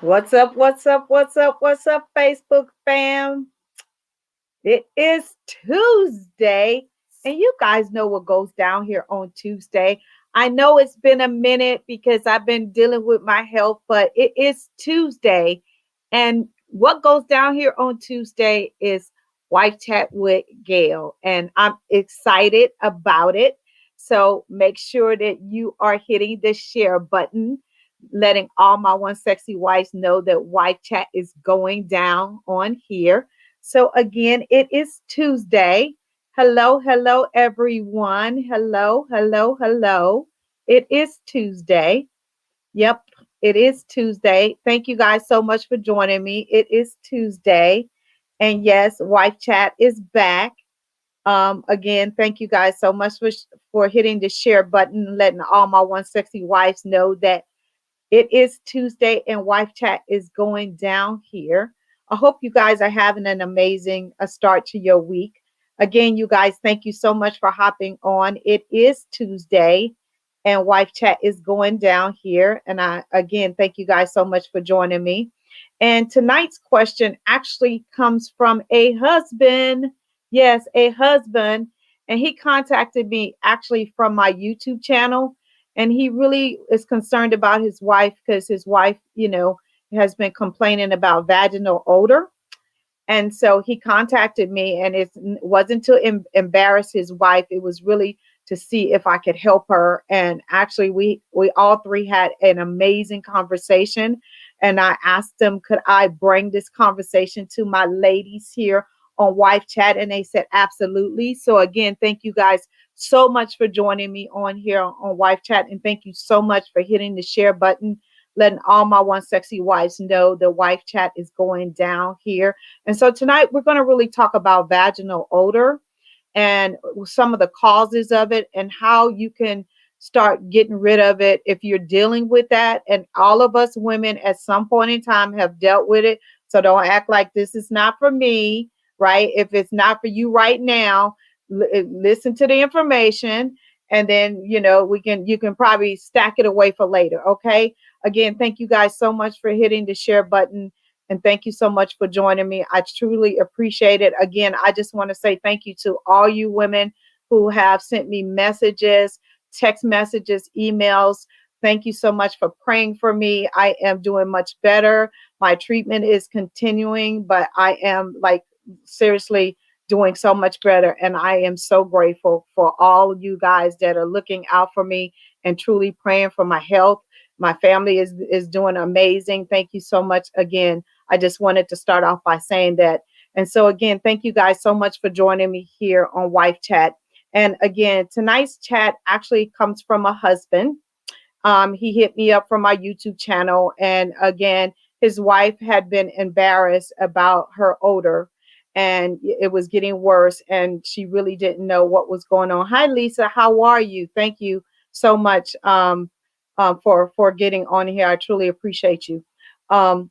What's up? What's up? What's up? What's up, Facebook fam? It is Tuesday, and you guys know what goes down here on Tuesday. I know it's been a minute because I've been dealing with my health, but it is Tuesday. And what goes down here on Tuesday is Wife Chat with Gail, and I'm excited about it. So make sure that you are hitting the share button, letting all my one sexy wives know that Wife Chat is going down on here. So again, it is Tuesday. Hello, hello, everyone. Hello, hello, hello. It is Tuesday. Yep, it is Tuesday. Thank you guys so much for joining me. It is Tuesday. And yes, Wife Chat is back. Again, thank you guys so much for hitting the share button, letting all my one sexy wives know that it is Tuesday and Wife Chat is going down here. I hope you guys are having an amazing start to your week. Again, you guys, thank you so much for hopping on. It is Tuesday and Wife Chat is going down here. And I, again, thank you guys so much for joining me. And tonight's question actually comes from a husband. Yes, a husband. And he contacted me actually from my YouTube channel, and he really is concerned about his wife because his wife, has been complaining about vaginal odor. And so he contacted me, and it wasn't to embarrass his wife. It was really to see if I could help her. And actually, we all three had an amazing conversation. And I asked them, could I bring this conversation to my ladies here on Wife Chat? And they said absolutely. So again, thank you guys so much for joining me on here on Wife Chat, and thank you so much for hitting the share button, letting all my one sexy wives know the Wife Chat is going down here. And so tonight we're going to really talk about vaginal odor and some of the causes of it and how you can start getting rid of it if you're dealing with that. And all of us women at some point in time have dealt with it. So don't act like this is not for me, right? If it's not for you right now, listen to the information, and then you can probably stack it away for later. Okay, again, thank you guys so much for hitting the share button, and thank you so much for joining me. I truly appreciate it. Again, I just want to say thank you to all you women who have sent me messages, text messages, emails. Thank you so much for praying for me. I am doing much better. My treatment is continuing, but I am like seriously doing so much better. And I am so grateful for all you guys that are looking out for me and truly praying for my health. My family is doing amazing. Thank you so much again. I just wanted to start off by saying that. And so again, thank you guys so much for joining me here on Wife Chat. And again, tonight's chat actually comes from a husband. He hit me up from my YouTube channel. And again, his wife had been embarrassed about her odor, and it was getting worse, and she really didn't know what was going on. Hi, Lisa. How are you? Thank you so much for getting on here. I truly appreciate you. Um,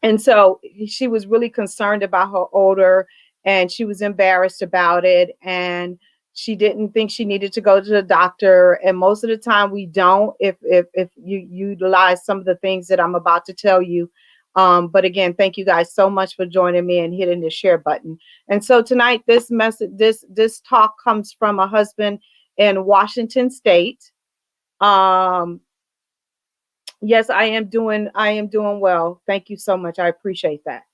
and so she was really concerned about her odor, and she was embarrassed about it, and she didn't think she needed to go to the doctor. And most of the time we don't, if you utilize some of the things that I'm about to tell you. But again, thank you guys so much for joining me and hitting the share button. And so tonight, this message, this talk comes from a husband in Washington State. Um, yes, I am doing well. Thank you so much. I appreciate that.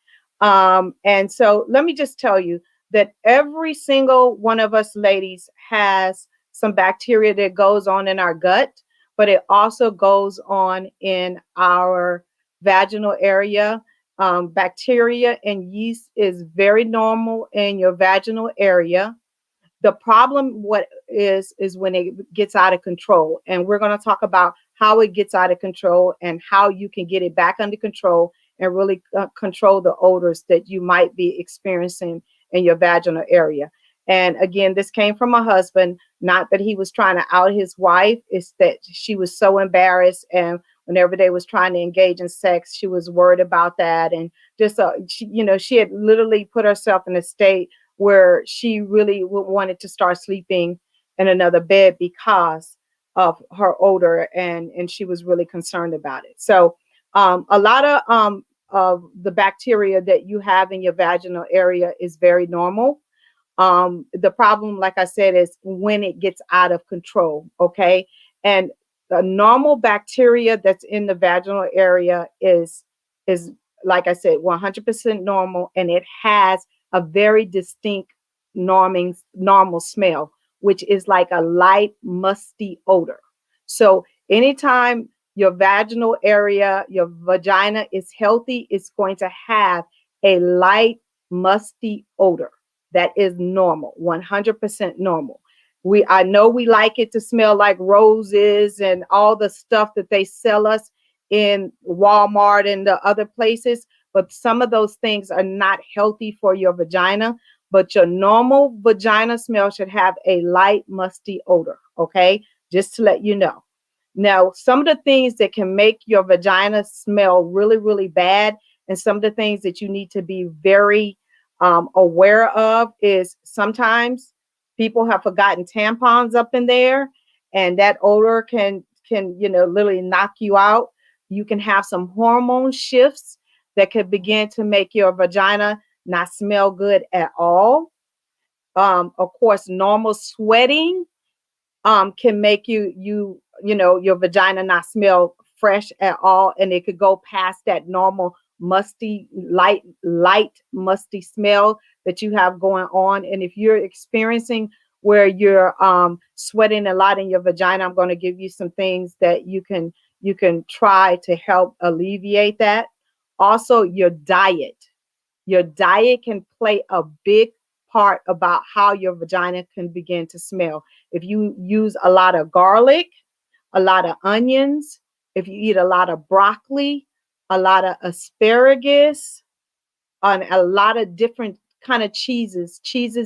And so let me just tell you that every single one of us ladies has some bacteria that goes on in our gut, but it also goes on in our vaginal area. Bacteria and yeast is very normal in your vaginal area. The problem what is when it gets out of control, and we're going to talk about how it gets out of control and how you can get it back under control and really control the odors that you might be experiencing in your vaginal area. And again, this came from a husband, not that he was trying to out his wife. It's that she was so embarrassed, and whenever they was trying to engage in sex, she was worried about that. And just she had literally put herself in a state where she really wanted to start sleeping in another bed because of her odor, and she was really concerned about it. So A lot of the bacteria that you have in your vaginal area is very normal. The problem, like I said, is when it gets out of control. Okay. And the normal bacteria that's in the vaginal area is like I said, 100% normal, and it has a very distinct normal smell, which is like a light musty odor. So anytime your vaginal area, your vagina is healthy, it's going to have a light musty odor that is normal, 100% normal. I know we like it to smell like roses and all the stuff that they sell us in Walmart and the other places, but some of those things are not healthy for your vagina. But your normal vagina smell should have a light musty odor, okay? Just to let you know. Now, some of the things that can make your vagina smell really, really bad, and some of the things that you need to be very aware of, is sometimes people have forgotten tampons up in there, and that odor can literally knock you out. You can have some hormone shifts that could begin to make your vagina not smell good at all. Of course, normal sweating can make your vagina not smell fresh at all, and it could go past that normal musty light musty smell that you have going on. And if you're experiencing where you're sweating a lot in your vagina, I'm going to give you some things that you can try to help alleviate that. Also, your diet can play a big part about how your vagina can begin to smell. If you use a lot of garlic, a lot of onions, if you eat a lot of broccoli, a lot of asparagus, on a lot of different kind of cheeses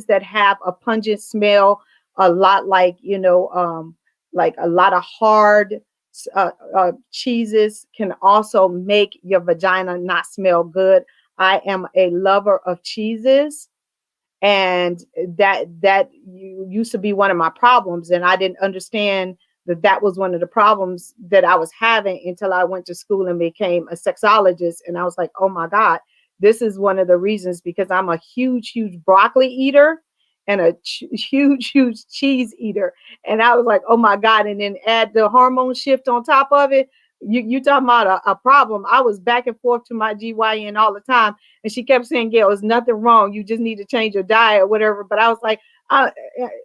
that have a pungent smell, a lot like a lot of hard cheeses can also make your vagina not smell good. I am a lover of cheeses, and that used to be one of my problems, and I didn't understand that was one of the problems that I was having until I went to school and became a sexologist. And I was like, oh my god, this is one of the reasons, because I'm a huge broccoli eater and a huge cheese eater. And I was like, oh my god. And then add the hormone shift on top of it. You talking about a problem. I was back and forth to my GYN all the time, and she kept saying, Gail, there's nothing wrong. You just need to change your diet or whatever. But I was like,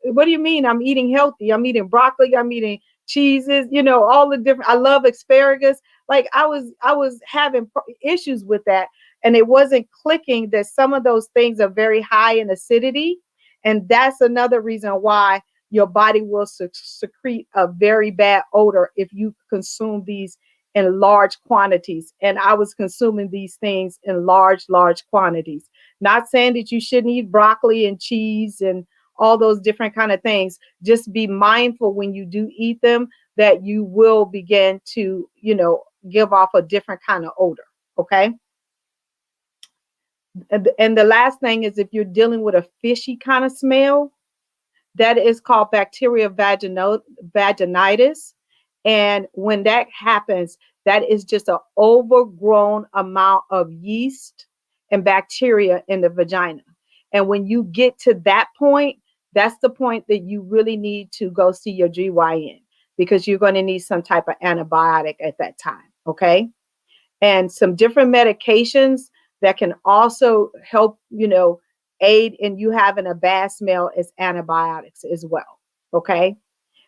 what do you mean? I'm eating healthy. I'm eating broccoli. I'm eating cheeses, all the different. I love asparagus. Like I was having issues with that, and it wasn't clicking that some of those things are very high in acidity, and that's another reason why your body will secrete a very bad odor if you consume these in large quantities. And I was consuming these things in large quantities. Not saying that you shouldn't eat broccoli and cheese and all those different kind of things. Just be mindful when you do eat them that you will begin to, give off a different kind of odor. Okay. And the last thing is, if you're dealing with a fishy kind of smell, that is called bacterial vaginitis. And when that happens, that is just an overgrown amount of yeast and bacteria in the vagina. And when you get to that point, that's the point that you really need to go see your GYN, because you're going to need some type of antibiotic at that time. Okay. And some different medications that can also help, aid in you having a bad smell is antibiotics as well. Okay.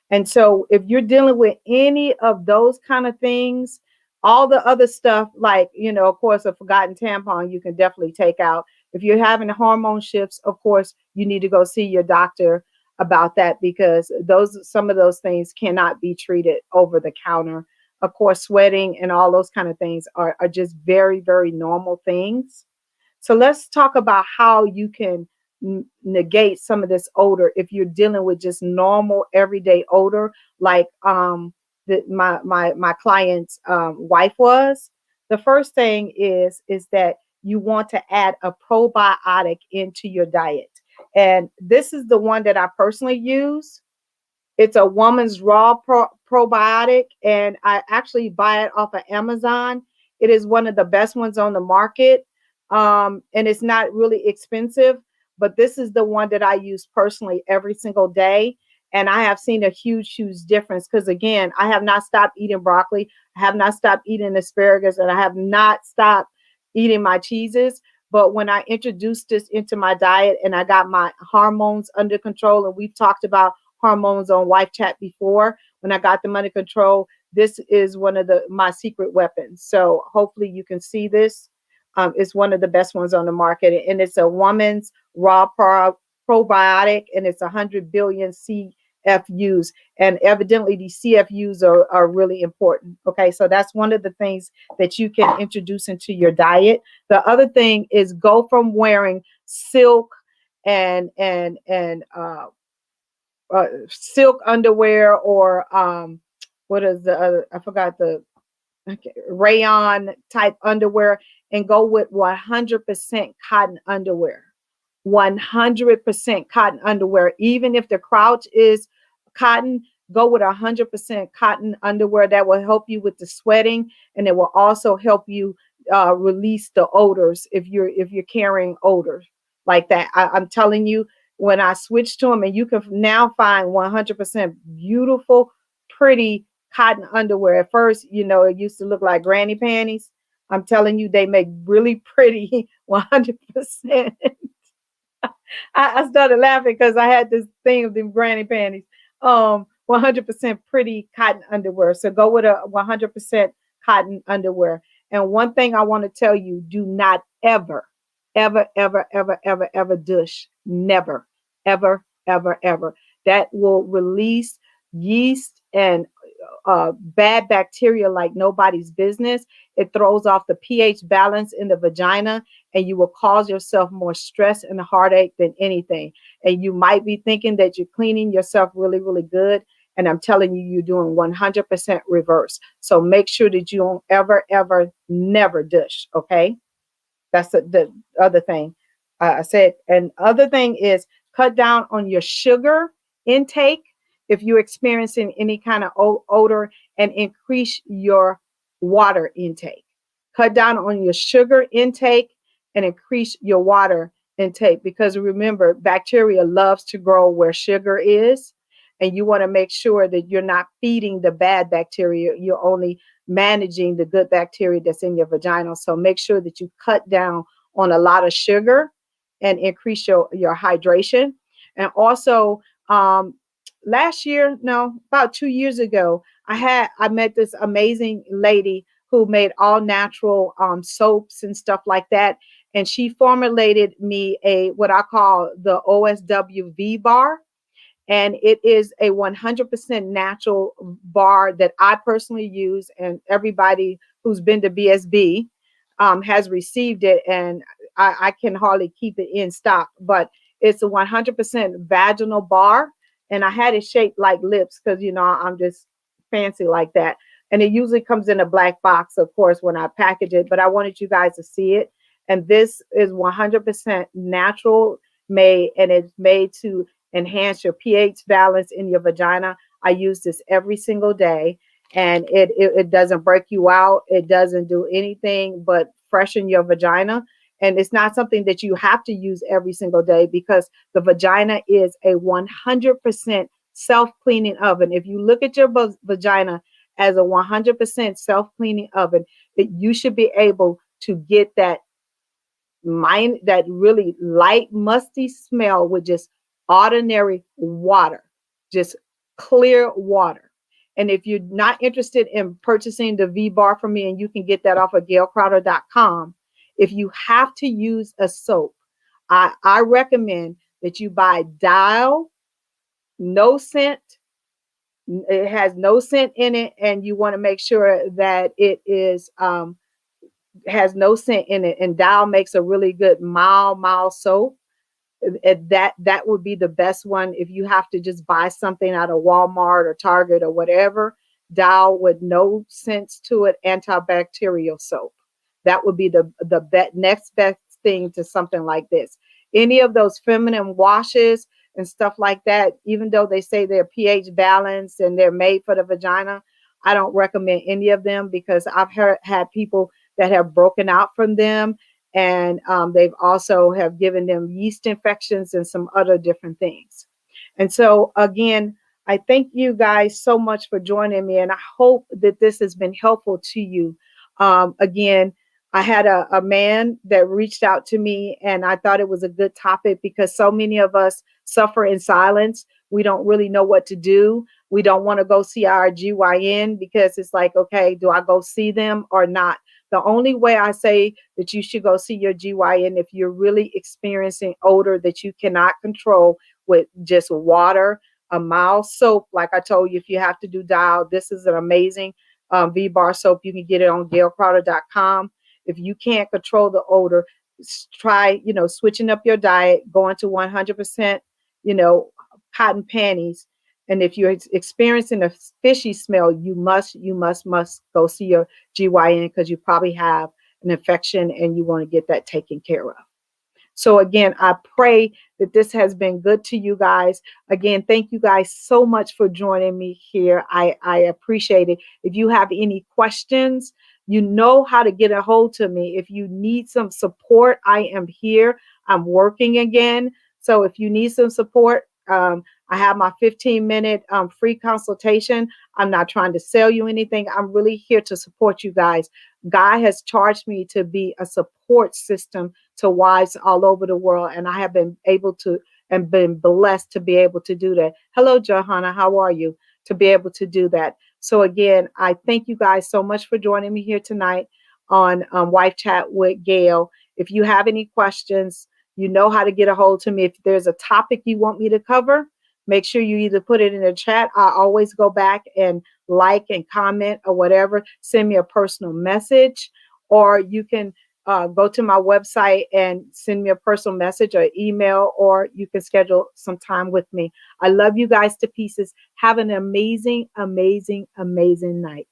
And so if you're dealing with any of those kind of things, all the other stuff, like, of course, a forgotten tampon, you can definitely take out. If you're having hormone shifts, of course, you need to go see your doctor about that, because some of those things cannot be treated over the counter. Of course, sweating and all those kind of things are just very, very normal things. So let's talk about how you can negate some of this odor if you're dealing with just normal everyday odor, like my client's wife was. The first thing is that you want to add a probiotic into your diet, and this is the one that I personally use. It's a woman's raw probiotic, and I actually buy it off of Amazon. It is one of the best ones on the market. And it's not really expensive, but this is the one that I use personally every single day. And I have seen a huge difference because, again, I have not stopped eating broccoli. I have not stopped eating asparagus, and I have not stopped eating my cheeses. But when I introduced this into my diet and I got my hormones under control, and we've talked about hormones on Wife Chat before, when I got them under control, this is one of my secret weapons. So hopefully you can see this. It's one of the best ones on the market, and it's a woman's raw probiotic, and it's 100 billion CFUs. And evidently, these CFUs are really important. Okay, so that's one of the things that you can introduce into your diet. The other thing is go from wearing silk and silk underwear, or what is the other? I forgot the rayon type underwear, and go with 100% cotton underwear. 100% cotton underwear. Even if the crouch is cotton, go with 100% cotton underwear. That will help you with the sweating, and it will also help you release the odors if you're carrying odors like that. I'm telling you, when I switched to them, and you can now find 100% beautiful, pretty cotton underwear. At first, it used to look like granny panties. I'm telling you, they make really pretty 100%. I started laughing because I had this thing of them granny panties. 100% pretty cotton underwear. So go with a 100% cotton underwear. And one thing I want to tell you, do not ever, ever, ever, ever, ever, ever douche. Never, ever, ever, ever. That will release yeast and bad bacteria like nobody's business. It throws off the pH balance in the vagina, and you will cause yourself more stress and heartache than anything. And you might be thinking that you're cleaning yourself really, really good. And I'm telling you, you're doing 100% reverse. So make sure that you don't ever, ever, never douche. Okay. That's the other thing I said. And other thing is cut down on your sugar intake if you're experiencing any kind of odor, and increase your water intake. Cut down on your sugar intake and increase your water intake, because remember, bacteria loves to grow where sugar is, and you want to make sure that you're not feeding the bad bacteria. You're only managing the good bacteria that's in your vagina. So make sure that you cut down on a lot of sugar and increase your hydration. And also, last year, no, about 2 years ago, I met this amazing lady who made all natural soaps and stuff like that. And she formulated me what I call the OSWV bar. And it is a 100% natural bar that I personally use, and everybody who's been to BSB has received it, and I can hardly keep it in stock. But it's a 100% vaginal bar, and I had it shaped like lips because I'm just fancy like that. And it usually comes in a black box, of course, when I package it. But I wanted you guys to see it, and this is 100% natural made, and it's made to enhance your pH balance in your vagina. I use this every single day, and it doesn't break you out. It doesn't do anything but freshen your vagina. And it's not something that you have to use every single day, because the vagina is a 100% self-cleaning oven. If you look at your vagina as a 100% self-cleaning oven, you should be able to get that really light, musty smell with just ordinary water, just clear water. And if you're not interested in purchasing the V bar from me, and you can get that off of gailcrowder.com, if you have to use a soap, I recommend that you buy Dial, no scent. It has no scent in it, and you want to make sure that it is has no scent in it. And Dial makes a really good mild soap. That would be the best one. If you have to just buy something out of Walmart or Target or whatever, Dial with no sense to it, antibacterial soap. That would be the next best thing to something like this. Any of those feminine washes and stuff like that, even though they say they're pH balanced and they're made for the vagina, I don't recommend any of them, because I've had people that have broken out from them. And they've also have given them yeast infections and some other different things. And so again, I thank you guys so much for joining me, and I hope that this has been helpful to you. Again, I had a man that reached out to me, and I thought it was a good topic because so many of us suffer in silence. We don't really know what to do. We don't want to go see our GYN because it's like, okay, do I go see them or not? The only way I say that you should go see your GYN if you're really experiencing odor that you cannot control with just water, a mild soap. Like I told you, if you have to do dial, this is an amazing V-bar soap. You can get it on gailcrowder.com. If you can't control the odor, try, switching up your diet, going to 100%, cotton panties. And if you're experiencing a fishy smell, you must go see your GYN because you probably have an infection and you want to get that taken care of. So again, I pray that this has been good to you guys. Again, thank you guys so much for joining me here. I appreciate it. If you have any questions, you know how to get a hold to me. If you need some support, I am here. I'm working again. So if you need some support, I have my 15-minute free consultation. I'm not trying to sell you anything. I'm really here to support you guys. God has charged me to be a support system to wives all over the world, and I have been able to and been blessed to be able to do that. Hello, Johanna. How are you? To be able to do that. So again, I thank you guys so much for joining me here tonight on Wife Chat with Gail. If you have any questions, you know how to get a hold to me. If there's a topic you want me to cover, make sure you either put it in the chat. I always go back and like and comment or whatever. Send me a personal message, or you can go to my website and send me a personal message or email, or you can schedule some time with me. I love you guys to pieces. Have an amazing, amazing, amazing night.